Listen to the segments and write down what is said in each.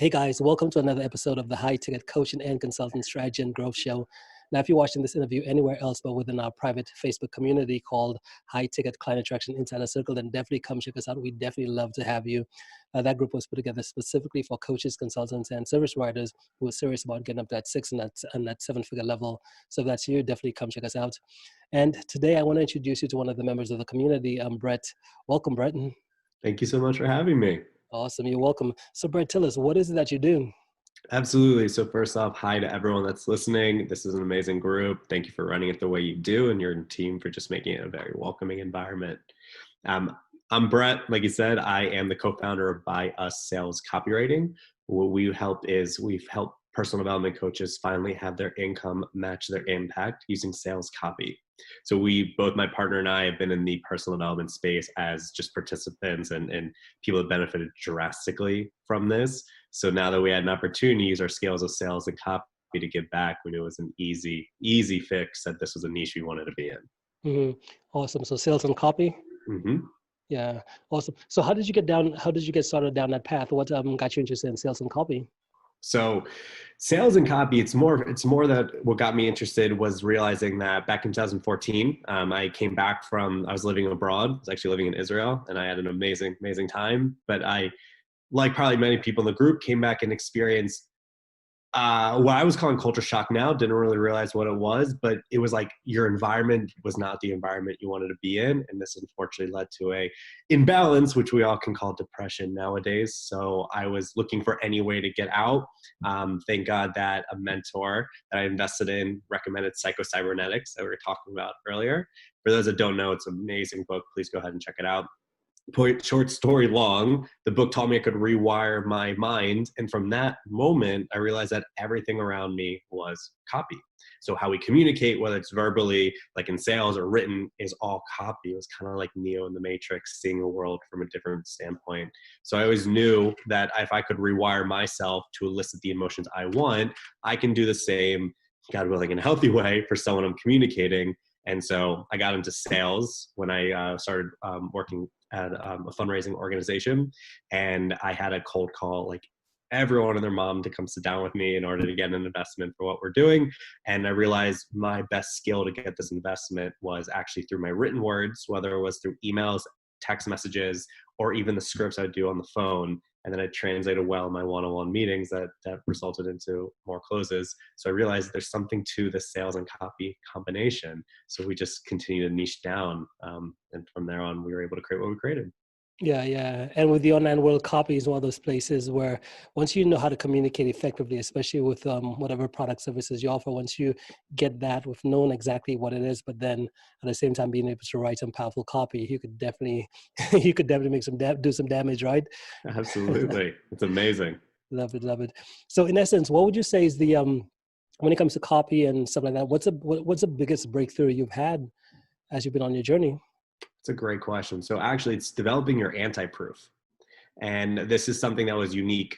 Hey guys, welcome to another episode of the High Ticket Coaching and Consulting Strategy and Growth Show. Now, if you're watching this interview anywhere else but within our private Facebook community called High Ticket Client Attraction Insider Circle, then definitely come check us out. We definitely love to have you. That group was put together specifically for coaches, consultants, and service providers who are serious about getting up to that and that seven-figure level. So if that's you, definitely come check us out. And today I want to introduce you to one of the members of the community, Brett. Welcome, Brett. Thank you so much for having me. Awesome, you're welcome. So Brett, tell us, what is it that you do? Absolutely. So first off, hi to everyone that's listening. This is an amazing group. Thank you for running it the way you do and your team for just making it a very welcoming environment. I'm Brett. Like you said, I am the co-founder of BY Us Sales Copywriting. What we help is we've helped personal development coaches finally have their income match their impact using sales copy. So both my partner and I have been in the personal development space as just participants and people have benefited drastically from this. So now that we had an opportunity to use our skills of sales and copy to give back, we knew it was an easy fix that this was a niche we wanted to be in. Mm-hmm. Awesome. So sales and copy. Mm-hmm. Yeah. Awesome. So how did you get started down that path? What got you interested in sales and copy? So sales and copy, it's more that what got me interested was realizing that back in 2014, I came back I was living abroad. I was actually living in Israel and I had an amazing time. But I, like probably many people in the group, came back and experienced what I was calling culture shock now. Didn't really realize what it was, but it was like your environment was not the environment you wanted to be in. And this unfortunately led to a imbalance, which we all can call depression nowadays. So I was looking for any way to get out. Thank God that a mentor that I invested in recommended Psycho-Cybernetics that we were talking about earlier. For those that don't know, it's an amazing book. Please go ahead and check it out. Short story long, the book taught me I could rewire my mind. And from that moment, I realized that everything around me was copy. So how we communicate, whether it's verbally, like in sales or written, is all copy. It was kind of like Neo in the Matrix, seeing the world from a different standpoint. So I always knew that if I could rewire myself to elicit the emotions I want, I can do the same, God willing, in a healthy way for someone I'm communicating. And so I got into sales when I started working at a fundraising organization, and I had a cold call like everyone and their mom to come sit down with me in order to get an investment for what we're doing. And I realized my best skill to get this investment was actually through my written words, whether it was through emails, text messages, or even the scripts I'd do on the phone. And then I translated well in my one-on-one meetings that resulted into more closes. So I realized there's something to the sales and copy combination. So we just continue to niche down. And from there on, we were able to create what we created. Yeah. And with the online world, copy is one of those places where once you know how to communicate effectively, especially with whatever product services you offer, once you get that with knowing exactly what it is, but then at the same time being able to write some powerful copy, you could definitely make do some damage, right? Absolutely. It's amazing. Love it. So in essence, what would you say is the when it comes to copy and stuff like that, what's the biggest breakthrough you've had as you've been on your journey? It's a great question. So actually, it's developing your anti-proof. And this is something that was unique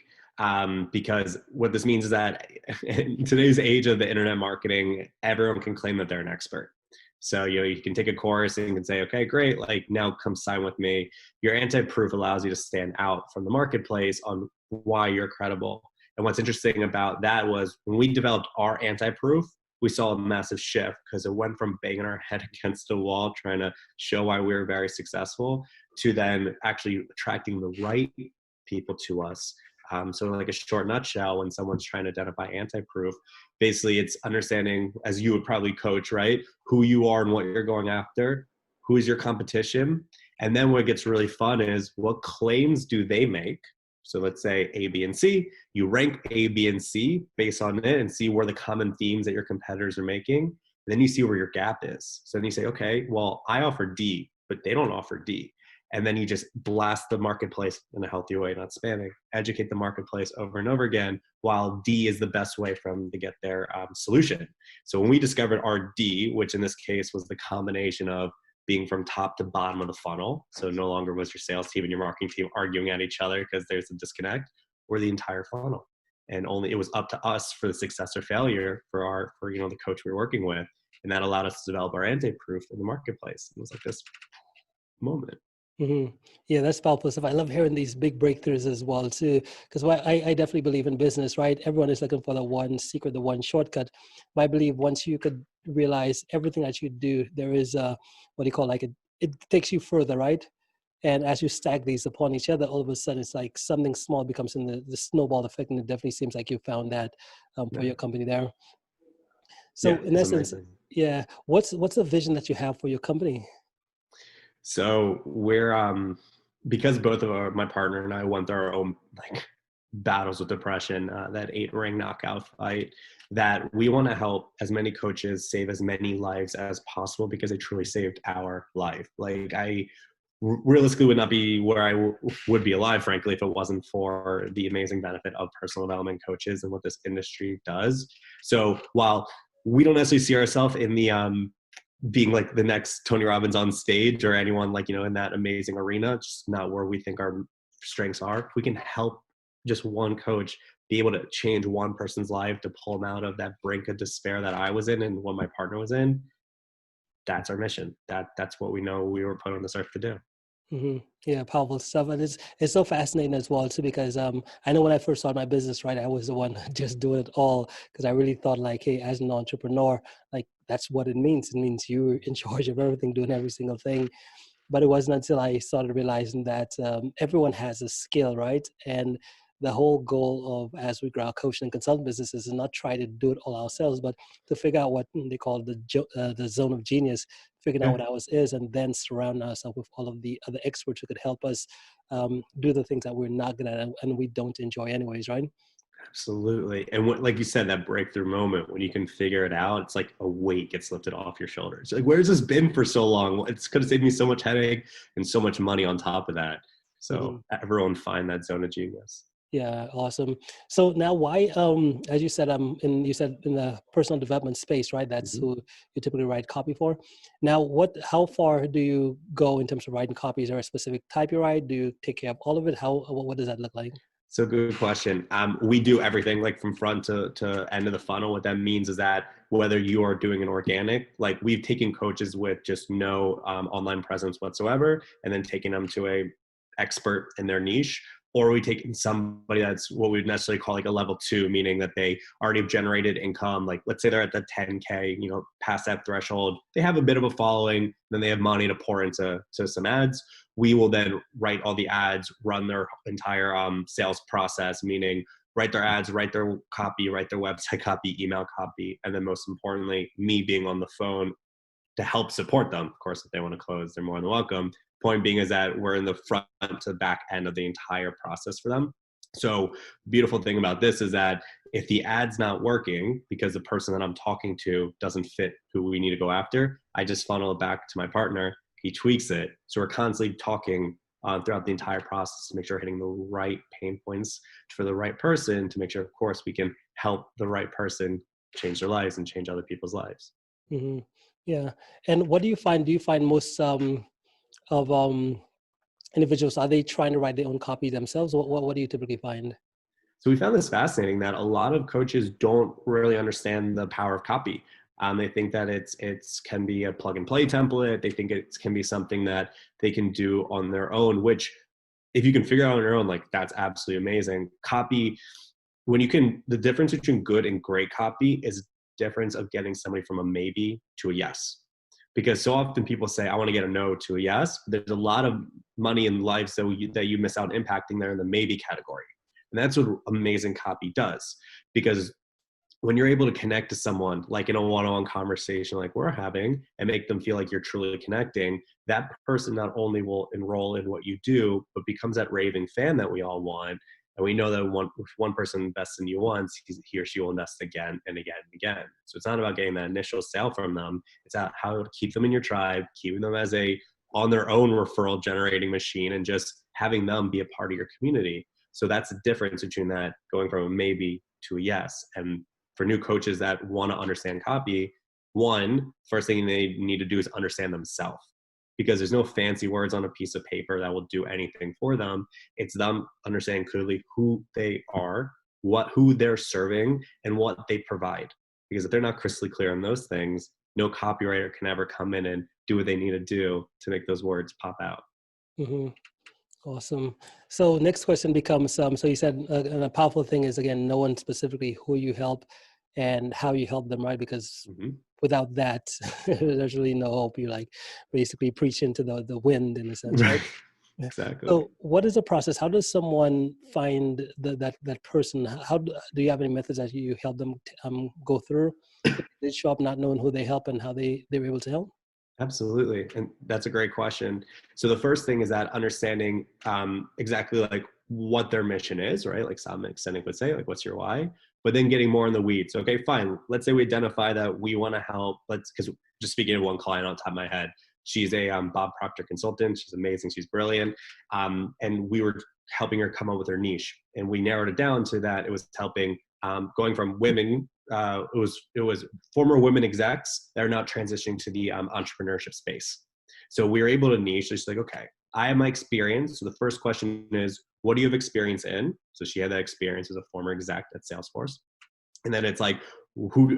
because what this means is that in today's age of the internet marketing, everyone can claim that they're an expert. So, you can take a course and you can say, okay, great, like now come sign with me. Your anti-proof allows you to stand out from the marketplace on why you're credible. And what's interesting about that was when we developed our anti-proof, we saw a massive shift because it went from banging our head against the wall, trying to show why we were very successful, to then actually attracting the right people to us. So like a short nutshell, when someone's trying to identify anti-proof, basically it's understanding, as you would probably coach, right? Who you are and what you're going after, who is your competition. And then what gets really fun is what claims do they make? So let's say A, B, and C. You rank A, B, and C based on it and see where the common themes that your competitors are making. And then you see where your gap is. So then you say, okay, well, I offer D, but they don't offer D. And then you just blast the marketplace in a healthy way, not spamming. Educate the marketplace over and over again, while D is the best way for them to get their solution. So when we discovered our D, which in this case was the combination of being from top to bottom of the funnel. So no longer was your sales team and your marketing team arguing at each other because there's a disconnect, or the entire funnel. And only it was up to us for the success or failure for the coach we were working with. And that allowed us to develop our anti-proof in the marketplace. It was like this moment. hmm Yeah, that's powerful stuff. I love hearing these big breakthroughs as well too, because I definitely believe in business, right? Everyone is looking for the one secret, the one shortcut. But I believe once you could realize everything that you do, there is what do you call like it takes you further, right? And as you stack these upon each other, all of a sudden it's like something small becomes in the snowball effect, and it definitely seems like you found that for Yeah, your company there. yeah, So in it's essence, amazing. yeah, what's the vision that you have for your company? So we're because both of my partner and I went through our own like battles with depression, that 8 ring knockout fight, that we want to help as many coaches save as many lives as possible because they truly saved our life. Like I realistically would not be where I would be alive, frankly, if it wasn't for the amazing benefit of personal development coaches and what this industry does. So while we don't necessarily see ourselves in the being like the next Tony Robbins on stage or anyone like, in that amazing arena, just not where we think our strengths are. If we can help just one coach be able to change one person's life to pull them out of that brink of despair that I was in and what my partner was in, that's our mission. That's what we know we were put on this earth to do. Yeah, powerful stuff, and it's so fascinating as well too because I know when I first started my business, right, I was the one just doing it all because I really thought like, hey, as an entrepreneur, like that's what it means. It means you're in charge of everything, doing every single thing. But it wasn't until I started realizing that everyone has a skill, right? And the whole goal of as we grow our coaching and consulting businesses is not try to do it all ourselves, but to figure out what they call the zone of genius, figuring out Yeah. what ours is, and then surround ourselves with all of the other experts who could help us do the things that we're not good at and we don't enjoy anyways, right? Absolutely. And what, like you said, that breakthrough moment when you can figure it out, it's like a weight gets lifted off your shoulders. Like, where's this been for so long? Well, it's going to save me so much headache and so much money on top of that. hmm So everyone find that zone of genius. Yeah, awesome. So now why as you said you said in the personal development space, right? That's Mhm. who you typically write copy for. Now how far do you go in terms of writing copies? Is there a specific type you write? Do you take care of all of it? What does that look like? So good question. We do everything like from front to end of the funnel. What that means is that whether you are doing an organic, like we've taken coaches with just no online presence whatsoever, and then taking them to a expert in their niche, or we taking somebody that's what we'd necessarily call like a level 2, meaning that they already have generated income. Like let's say they're at the 10K, past that threshold, they have a bit of a following, then they have money to pour into some ads. We will then write all the ads, run their entire sales process, meaning write their ads, write their copy, write their website copy, email copy, and then most importantly, me being on the phone to help support them. Of course, if they want to close, they're more than welcome. Point being is that we're in the front to back end of the entire process for them. So beautiful thing about this is that if the ad's not working because the person that I'm talking to doesn't fit who we need to go after, I just funnel it back to my partner. He tweaks it. So we're constantly talking throughout the entire process to make sure we're hitting the right pain points for the right person to make sure, of course, we can help the right person change their lives and change other people's lives. hmm Yeah. And what do you find? Do you find most of individuals, are they trying to write their own copy themselves? What do you typically find? So we found this fascinating that a lot of coaches don't really understand the power of copy. They think that it's can be a plug and play template. They think it can be something that they can do on their own. Which, if you can figure out on your own, like that's absolutely amazing. Copy, when you can, the difference between good and great copy is difference of getting somebody from a maybe to a yes. Because so often people say, I want to get a no to a yes. There's a lot of money in life that you miss out impacting there in the maybe category. And that's what amazing copy does. Because when you're able to connect to someone, like in a one-on-one conversation like we're having, and make them feel like you're truly connecting, that person not only will enroll in what you do, but becomes that raving fan that we all want. And we know that if one person invests in you once, he or she will invest again and again and again. So it's not about getting that initial sale from them. It's about how to keep them in your tribe, keeping them as a on their own referral generating machine, and just having them be a part of your community. So that's the difference between that going from a maybe to a yes. And for new coaches that want to understand copy, one, first thing they need to do is understand themselves, because there's no fancy words on a piece of paper that will do anything for them. It's them understanding clearly who they are, who they're serving, and what they provide. Because if they're not crystal clear on those things, no copywriter can ever come in and do what they need to do to make those words pop out. Hmm. Awesome. So next question becomes, so you said a powerful thing is, again, knowing specifically who you help and how you help them, right? Because Hmm. without that, there's really no hope. You're like basically preaching to the wind in a sense, right? Right. Yeah. Exactly. So what is the process? How does someone find that person? How do you have any methods that you help them go through if they show up not knowing who they help and how they were able to help? Absolutely. And that's a great question. So the first thing is that understanding exactly like what their mission is, right? Like Simon Sinek would say, like, what's your why? But then getting more in the weeds. Okay, fine. Let's say we identify that we want to help. Because just speaking of one client on top of my head, she's a Bob Proctor consultant. She's amazing. She's brilliant. And we were helping her come up with her niche. And we narrowed it down to that it was helping going from women. It was former women execs that are now transitioning to the entrepreneurship space. So we were able to niche. So she's like, okay, I have my experience. So the first question is, what do you have experience in? So she had that experience as a former exec at Salesforce. And then it's like,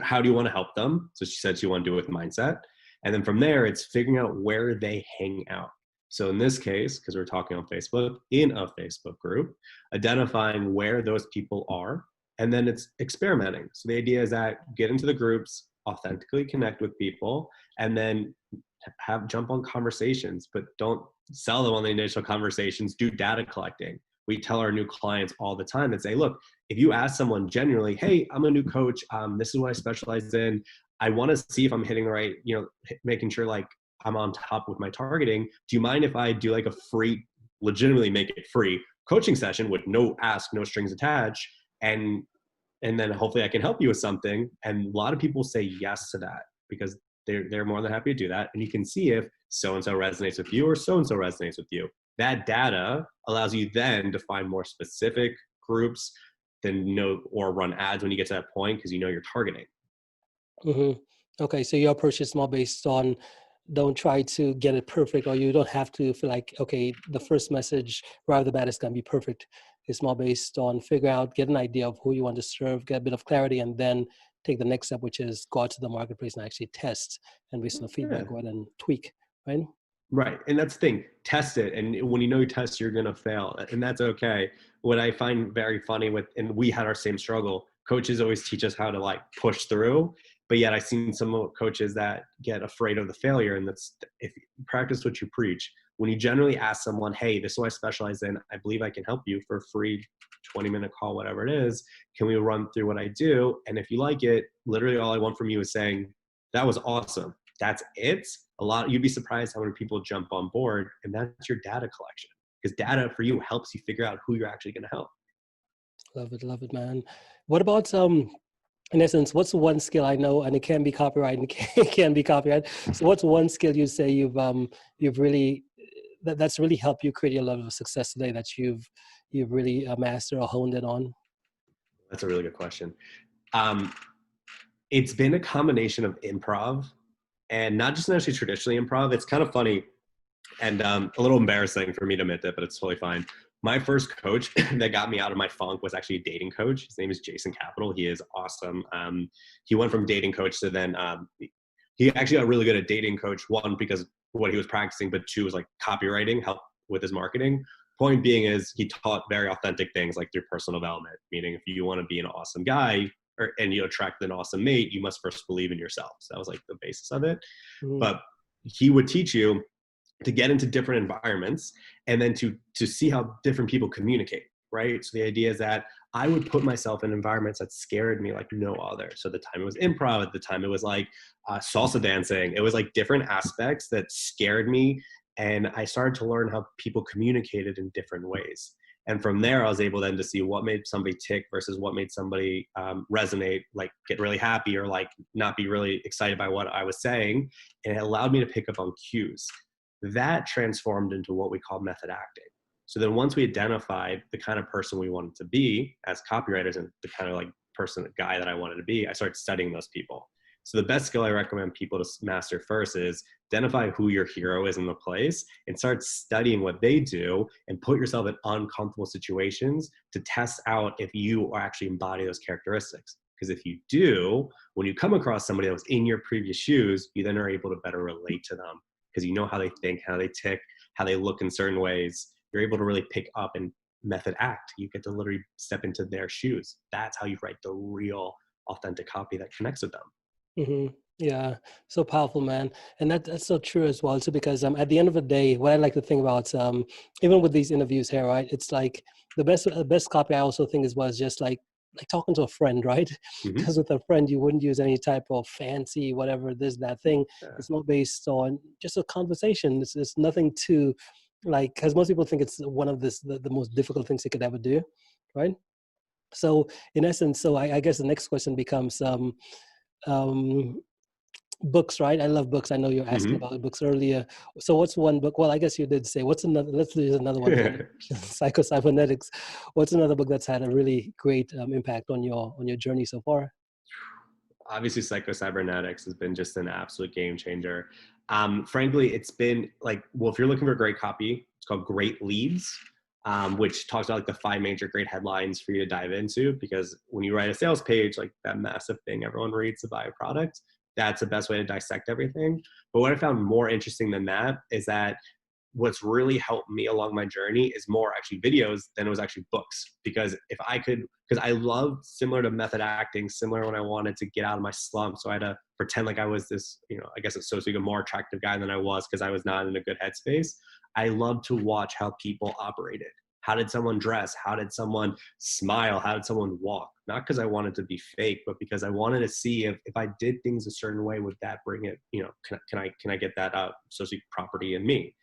how do you want to help them? So she said she wanted to do it with mindset. And then from there, it's figuring out where they hang out. So in this case, because we're talking on Facebook, in a Facebook group, identifying where those people are, and then it's experimenting. So the idea is that get into the groups, authentically connect with people, and then have jump on conversations, but don't sell them on the initial conversations. Do data collecting. We tell our new clients all the time and say, look, if you ask someone genuinely, hey, I'm a new coach, this is what I specialize in, I want to see if I'm hitting the right, making sure like I'm on top with my targeting. Do you mind if I do like a free, legitimately make it free coaching session with no ask, no strings attached, and then hopefully I can help you with something? And a lot of people say yes to that because they're more than happy to do that. And you can see if so and so resonates with you or so and so resonates with you. That data allows you then to find more specific groups than or run ads when you get to that point because you know you're targeting. Hmm. Okay, so your approach is more based on don't try to get it perfect, or you don't have to feel like, okay, the first message right off the bat is going to be perfect. It's more based on figure out, get an idea of who you want to serve, get a bit of clarity, and then take the next step, which is go out to the marketplace and actually test, and based on the Yeah. feedback, go ahead and tweak, right? Right. And that's the thing, test it. And when you know you test, you're going to fail. And that's okay. What I find very funny and we had our same struggle, coaches always teach us how to like push through. But yet I've seen some coaches that get afraid of the failure. And that's, if you practice what you preach, when you generally ask someone, hey, this is what I specialize in, I believe I can help you for a free 20-minute call, whatever it is. Can we run through what I do? And if you like it, literally all I want from you is saying, that was awesome. That's it. You'd be surprised how many people jump on board, and that's your data collection, because data for you helps you figure out who you're actually going to help. Love it, man. What about in essence, what's one skill I know, and it can be copyright and it can be copyright. So what's one skill you say you've really that's really helped you create your level of success today that you've really mastered or honed in on? That's a really good question. Um, it's been a combination of improv, and not just necessarily traditionally improv. It's kind of funny and a little embarrassing for me to admit that, but it's totally fine. My first coach that got me out of my funk was actually a dating coach. His name is Jason Capital. He is awesome. He went from dating coach to then he actually got really good at dating coach. One, because what he was practicing, but two was like copywriting, help with his marketing. Point being is he taught very authentic things like through personal development, meaning if you want to be an awesome guy and you attract an awesome mate, you must first believe in yourself. So that was like the basis of it. Mm-hmm. But he would teach you to get into different environments and then to see how different people communicate, right? So the idea is that I would put myself in environments that scared me like no other. So the time it was improv, at the time it was like salsa dancing, it was like different aspects that scared me, and I started to learn how people communicated in different ways. And from there I was able then to see what made somebody tick versus what made somebody resonate, like get really happy or like not be really excited by what I was saying. And it allowed me to pick up on cues that transformed into what we call method acting. So then once we identified the kind of person we wanted to be as copywriters and the kind of like guy that I wanted to be, I started studying those people. So the best skill I recommend people to master first is identify who your hero is in the place and start studying what they do and put yourself in uncomfortable situations to test out if you actually embody those characteristics. Because if you do, when you come across somebody that was in your previous shoes, you then are able to better relate to them because you know how they think, how they tick, how they look in certain ways, you're able to really pick up and method act. You get to literally step into their shoes. That's how you write the real authentic copy that connects with them. Mm-hmm. Yeah, so powerful, man, and that's so true as well too. Because at the end of the day, what I like to think about, even with these interviews here, right? It's like the best copy I also think was just like talking to a friend, right? Mm-hmm. Because with a friend, you wouldn't use any type of fancy whatever this that thing. Yeah. It's more based on just a conversation. It's nothing too like, because most people think it's one of the most difficult things you could ever do, right? So in essence, so I guess the next question becomes um books, right? I love books. I know you're asking Mm-hmm. about books earlier. So what's one book? Well, I guess you did say, what's another, let's use another one then. Psycho-cybernetics. What's another book that's had a really great impact on your journey so far? Obviously Psycho-Cybernetics has been just an absolute game changer. Frankly, it's been like, well, if you're looking for great copy, it's called Great Leads, which talks about like the 5 major great headlines for you to dive into. Because when you write a sales page, like that massive thing everyone reads to buy a product, that's the best way to dissect everything. But what I found more interesting than that is that what's really helped me along my journey is more actually videos than it was actually books. Because if I could, because I love, similar to method acting, similar when I wanted to get out of my slump. So I had to pretend like I was this, I guess it's so to speak, a more attractive guy than I was because I was not in a good headspace. I love to watch how people operated. How did someone dress? How did someone smile? How did someone walk? Not because I wanted to be fake, but because I wanted to see if I did things a certain way, would that bring it, can I get that so to speak property in me?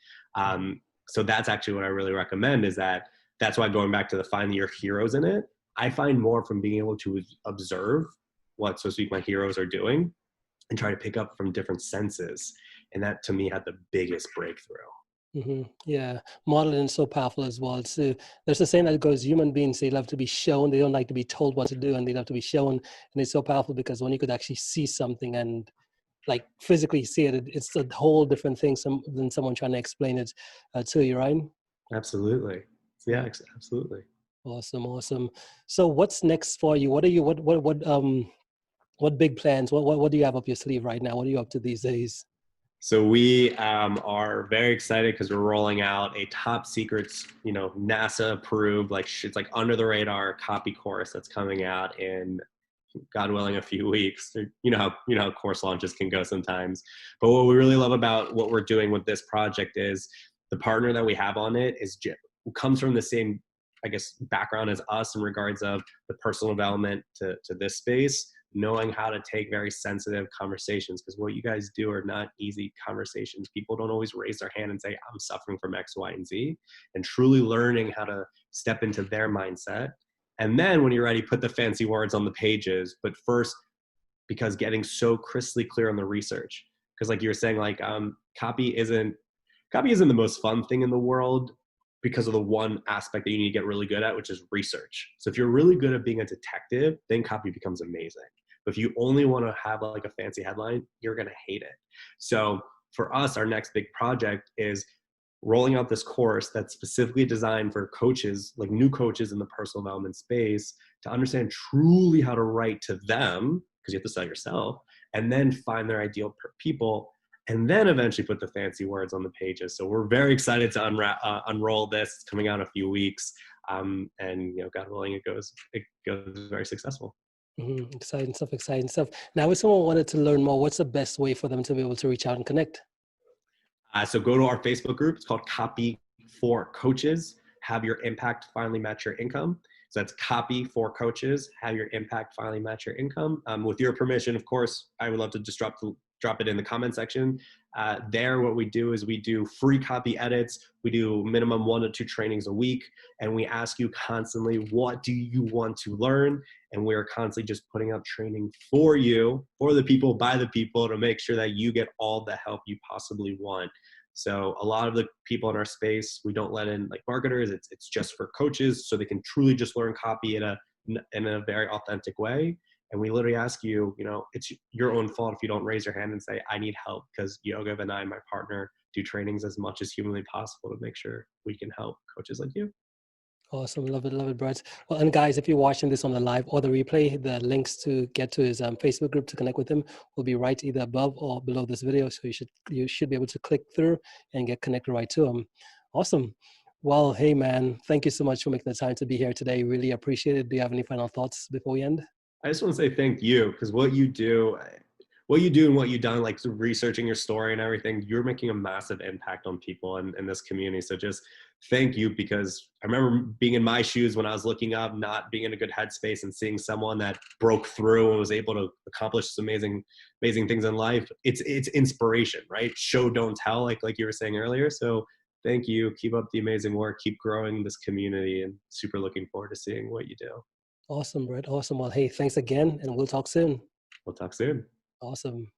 So that's actually what I really recommend, is that's why, going back to the finding your heroes in it, I find more from being able to observe what, so to speak, my heroes are doing and try to pick up from different senses. And that to me had the biggest breakthrough. Mm-hmm. Yeah, modeling is so powerful as well. So there's a saying that goes, human beings, they love to be shown. They don't like to be told what to do, and they love to be shown. And it's so powerful because when you could actually see something and like physically see it, it's a whole different thing than someone trying to explain it to you, right? Absolutely. Yeah, absolutely. Awesome, awesome. So what's next for you? What are you, what big plans? What do you have up your sleeve right now? What are you up to these days? So we are very excited because we're rolling out a top secrets, NASA approved, like it's like under the radar copy course that's coming out in, God willing, a few weeks. You know how course launches can go sometimes. But what we really love about what we're doing with this project is the partner that we have on it comes from the same, I guess, background as us in regards of the personal development to this space, knowing how to take very sensitive conversations, because what you guys do are not easy conversations. People don't always raise their hand and say, I'm suffering from X, Y, and Z, and truly learning how to step into their mindset. And then when you're ready, put the fancy words on the pages. But first, because getting so crystal clear on the research, because like you were saying, like copy isn't the most fun thing in the world, because of the one aspect that you need to get really good at, which is research. So if you're really good at being a detective, then copy becomes amazing. But if you only want to have like a fancy headline, you're going to hate it. So for us, our next big project is rolling out this course that's specifically designed for coaches, like new coaches in the personal development space, to understand truly how to write to them, because you have to sell yourself, and then find their ideal people, and then eventually put the fancy words on the pages. So we're very excited to unroll this. It's coming out in a few weeks, and God willing, it goes very successful. Mm-hmm. Exciting stuff, exciting stuff. Now, if someone wanted to learn more, what's the best way for them to be able to reach out and connect? So go to our Facebook group. It's called Copy for Coaches. Have your impact finally match your income. So that's Copy for Coaches. Have your impact finally match your income. With your permission, of course, I would love to just drop it in the comment section. There, what we do is we do free copy edits. We do minimum 1 to 2 trainings a week. And we ask you constantly, what do you want to learn? And we're constantly just putting out training for you, for the people, by the people, to make sure that you get all the help you possibly want. So a lot of the people in our space, we don't let in like marketers. It's just for coaches, so they can truly just learn copy in a very authentic way. And we literally ask you, it's your own fault if you don't raise your hand and say, I need help, because Yogev and I, my partner, do trainings as much as humanly possible to make sure we can help coaches like you. Awesome. Love it, Brett. Well, and guys, if you're watching this on the live or the replay, the links to get to his Facebook group to connect with him will be right either above or below this video. So you should be able to click through and get connected right to him. Awesome. Well, hey man, thank you so much for making the time to be here today. Really appreciate it. Do you have any final thoughts before we end? I just want to say thank you, because what you do and what you've done, like researching your story and everything, you're making a massive impact on people in this community. So just thank you, because I remember being in my shoes when I was looking up, not being in a good headspace, and seeing someone that broke through and was able to accomplish some amazing things in life. It's inspiration, right? Show, don't tell, like you were saying earlier. So thank you. Keep up the amazing work. Keep growing this community, and super looking forward to seeing what you do. Awesome, Brett. Awesome. Well, hey, thanks again, and we'll talk soon. We'll talk soon. Awesome.